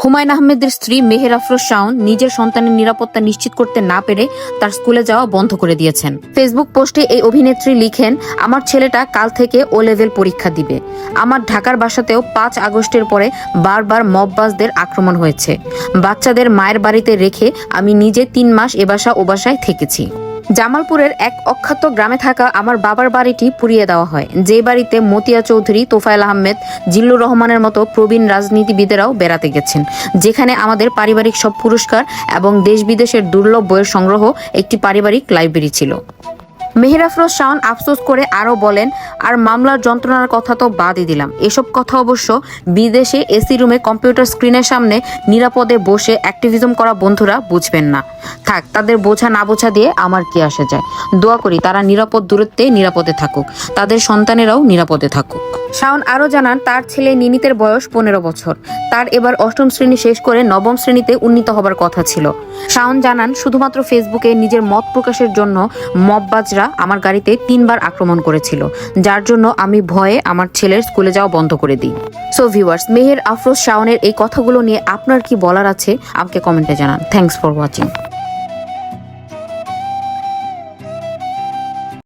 হুমায়ুন আহমেদের স্ত্রী মেহের আফরোজ শাওন নিজের সন্তানের নিরাপত্তা নিশ্চিত করতে না পেরে তার স্কুলে যাওয়া বন্ধ করে দিয়েছেন। ফেসবুক পোস্টে এই অভিনেত্রী লিখেন, আমার ছেলেটা কাল থেকে ও লেভেল পরীক্ষা দিবে। আমার ঢাকার বাসাতেও 5 আগস্টের পরে বারবার মববাজদের আক্রমণ হয়েছে। বাচ্চাদের মায়ের বাড়িতে রেখে আমি নিজে 3 মাস এ বাসা ও বাসায় থেকেছি। জামালপুরের এক অখ্যাত গ্রামে থাকা আমার বাবার বাড়িটি পুড়িয়ে দেওয়া হয়, যে বাড়িতে মতিয়া চৌধুরী, তোফায়েল আহমেদ, জিল্লুর রহমানের মতো প্রবীণ রাজনীতিবিদেরাও বেড়াতে গেছেন, যেখানে আমাদের পারিবারিক সব পুরস্কার এবং দেশ বিদেশের দুর্লভ বইয়ের সংগ্রহ একটি পারিবারিক লাইব্রেরি ছিল। মেহের আফরোজ শাওন আফসোস করে আরও বলেন, আর মামলার যন্ত্রণার কথা তো বাদই দিলাম। এসব কথা অবশ্য বিদেশে এসি রুমে কম্পিউটার স্ক্রিনের সামনে নিরাপদে বসে অ্যাক্টিভিজম করা বন্ধুরা বুঝবেন না। থাক, তাদের বোঝা না বোঝা দিয়ে আমার কি আসে যায়। দোয়া করি তারা নিরাপদ দূরত্বে নিরাপদে থাকুক, তাদের সন্তানেরাও নিরাপদে থাকুক। শাওন আরও জানান, তার ছেলে নিনিতের বয়স 15 বছর। তার এবার 8ম শ্রেণী শেষ করে 9ম শ্রেণীতে উন্নীত হবার কথা ছিল। শাওন জানান, শুধুমাত্র ফেসবুকে নিজের মত প্রকাশের জন্য মববাজরা আমার গাড়িতে 3 বার আক্রমণ করেছিল, যার জন্য আমি ভয়ে আমার ছেলের স্কুলে যাওয়া বন্ধ করে দিই। সো ভিউয়ার্স, মেহের আফরোজ শাওনের এই কথাগুলো নিয়ে আপনার কি বলার আছে আমাকে কমেন্টে জানান। Thanks for watching.